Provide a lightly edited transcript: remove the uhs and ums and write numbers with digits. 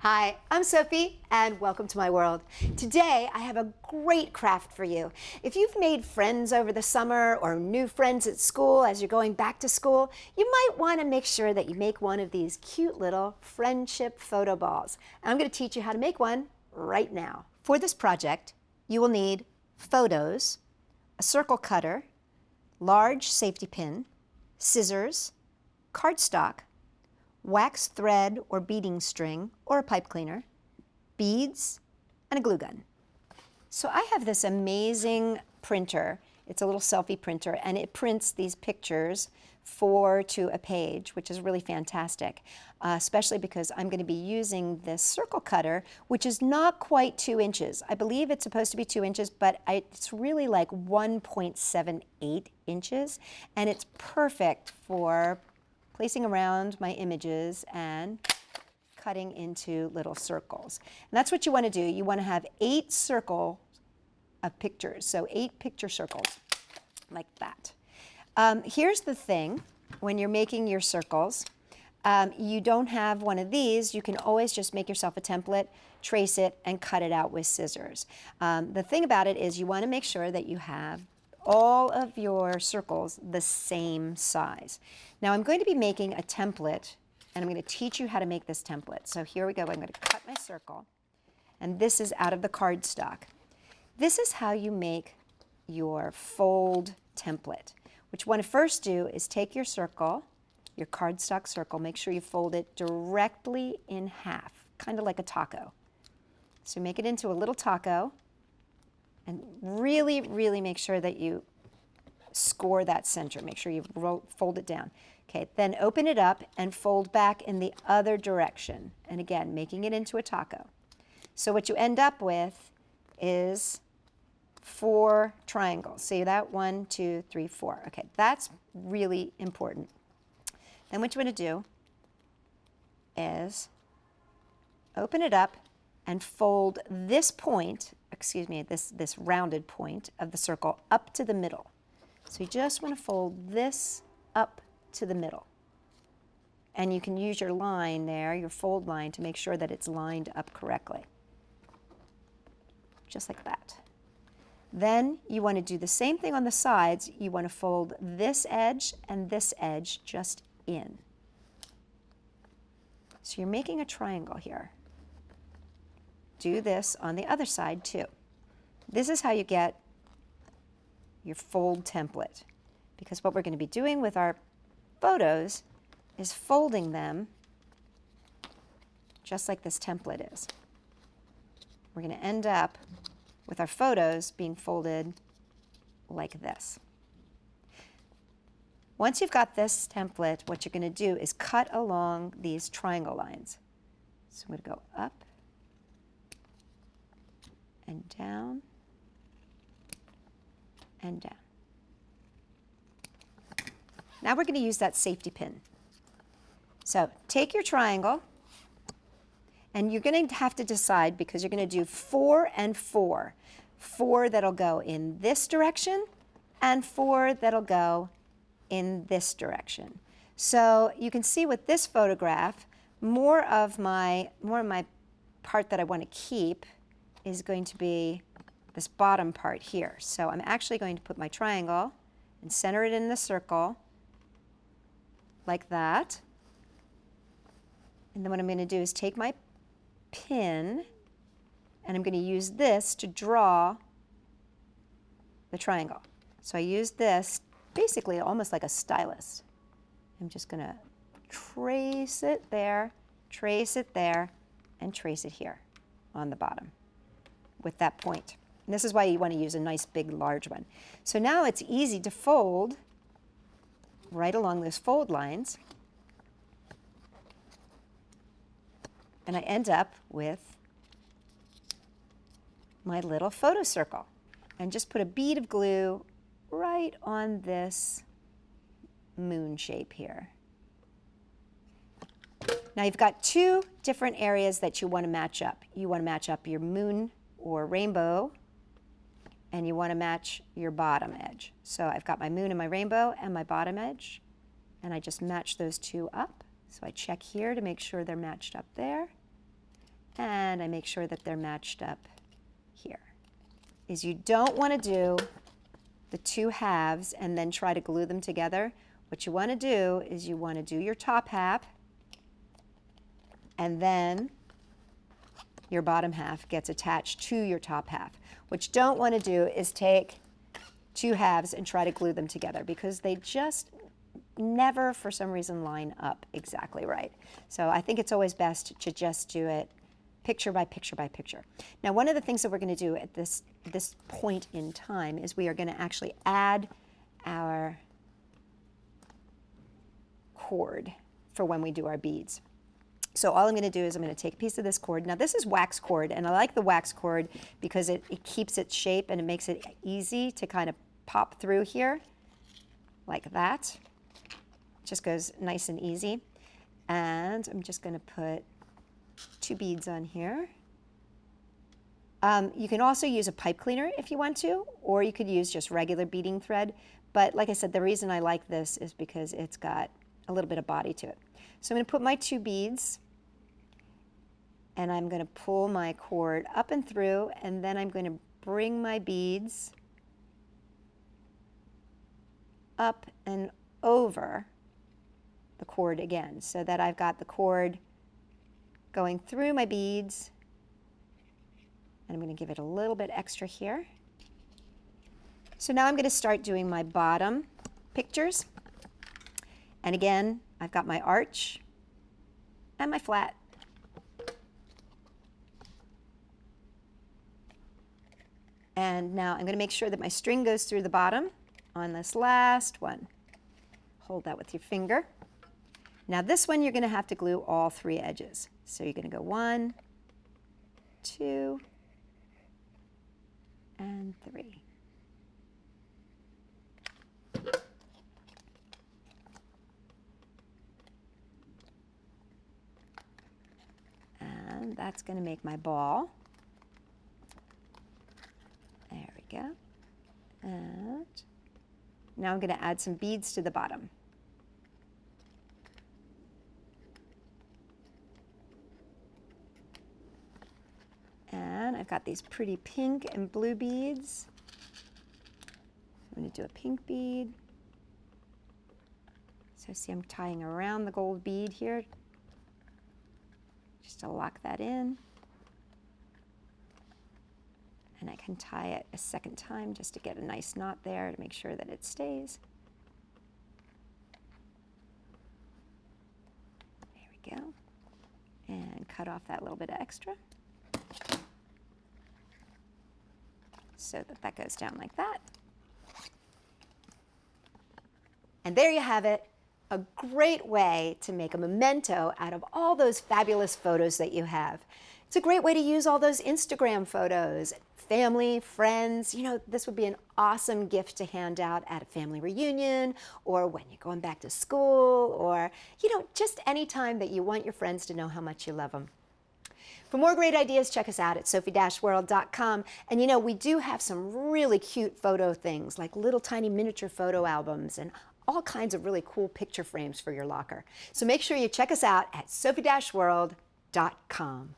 Hi, I'm Sophie and welcome to my world. Today I have a great craft for you. If you've made friends over the summer or new friends at school as you're going back to school, you might want to make sure that you make one of these cute little friendship photo balls. And I'm going to teach you how to make one right now. For this project, you will need photos, a circle cutter, large safety pin, scissors, cardstock, wax thread or beading string or a pipe cleaner, beads, and a glue gun. So I have this amazing printer. It's a little selfie printer and it prints these pictures 4 to a page, which is really fantastic, especially because I'm going to be using this circle cutter, which is not quite 2 inches. I believe it's supposed to be 2 inches, but it's really like 1.78 inches, and it's perfect for placing around my images and cutting into little circles. And that's what you want to do. You want to have 8 circles of pictures, so 8 picture circles like that. Here's the thing, when you're making your circles, you don't have one of these, you can always just make yourself a template, trace it, and cut it out with scissors. The thing about it is you want to make sure that you have all of your circles the same size. Now I'm going to be making a template, and I'm going to teach you how to make this template. So here we go. I'm going to cut my circle, and this is out of the cardstock. This is how you make your fold template. What you want to first do is take your circle, your cardstock circle, make sure you fold it directly in half, kind of like a taco. So make it into a little taco, and really, really make sure that you score that center. Make sure you fold it down. Okay, then open it up and fold back in the other direction. And again, making it into a taco. So what you end up with is 4 triangles. See that? 1, 2, 3, 4. Okay, that's really important. Then what you want to do is open it up and fold this point, excuse me, this rounded point of the circle up to the middle. So you just want to fold this up to the middle. And you can use your line there, your fold line, to make sure that it's lined up correctly. Just like that. Then you want to do the same thing on the sides. You want to fold this edge and this edge just in. So you're making a triangle here. Do this on the other side too. This is how you get your fold template, because what we're going to be doing with our photos is folding them just like this template is. We're going to end up with our photos being folded like this. Once you've got this template, what you're going to do is cut along these triangle lines. So I'm going to go up and down and down. Now we're going to use that safety pin. So take your triangle, and you're going to have to decide, because you're going to do 4 and 4. 4 that'll go in this direction and 4 that'll go in this direction. So you can see with this photograph, more of my part that I want to keep is going to be this bottom part here. So I'm actually going to put my triangle and center it in the circle like that. And then what I'm going to do is take my pin, and I'm going to use this to draw the triangle. So I use this basically almost like a stylus. I'm just going to trace it there, and trace it here on the bottom with that point. And this is why you want to use a nice big large one. So now it's easy to fold right along those fold lines, and I end up with my little photo circle, and just put a bead of glue right on this moon shape here. Now you've got 2 different areas that you want to match up. You want to match up your moon or rainbow, and you want to match your bottom edge. So I've got my moon and my rainbow and my bottom edge, and I just match those 2 up. So I check here to make sure they're matched up there. and I make sure that they're matched up here. Is you don't want to do the two halves and then try to glue them together. What you want to do is you want to do your top half, and then your bottom half gets attached to your top half. What you don't want to do is take two halves and try to glue them together, because they just never, for some reason, line up exactly right. So I think it's always best to just do it picture by picture by picture. Now, one of the things that we're going to do at this point in time is we are going to actually add our cord for when we do our beads. So all I'm going to do is I'm going to take a piece of this cord. Now, this is wax cord, and I like the wax cord because it keeps its shape and it makes it easy to kind of pop through here like that. It just goes nice and easy. And I'm just going to put 2 beads on here. You can also use a pipe cleaner if you want to, or you could use just regular beading thread. But like I said, the reason I like this is because it's got a little bit of body to it. So I'm going to put my 2 beads, and I'm going to pull my cord up and through, and then I'm going to bring my beads up and over the cord again, so that I've got the cord going through my beads, and I'm going to give it a little bit extra here. So now I'm going to start doing my bottom pictures. And again, I've got my arch and my flat. And now I'm going to make sure that my string goes through the bottom on this last one. Hold that with your finger. Now this one you're going to have to glue all 3 edges. So you're going to go 1, 2, and 3. And that's going to make my ball. There we go. And now I'm going to add some beads to the bottom. And I've got these pretty pink and blue beads. I'm going to do a pink bead. So see, I'm tying around the gold bead here just to lock that in. And I can tie it a second time just to get a nice knot there to make sure that it stays. There we go. And cut off that little bit of extra, so that that goes down like that. And there you have it, a great way to make a memento out of all those fabulous photos that you have. It's a great way to use all those Instagram photos, family, friends. You know, this would be an awesome gift to hand out at a family reunion, or when you're going back to school, or, you know, just any time that you want your friends to know how much you love them. For more great ideas, check us out at sophie-world.com. And you know, we do have some really cute photo things, like little tiny miniature photo albums and all kinds of really cool picture frames for your locker. So make sure you check us out at sophie-world.com.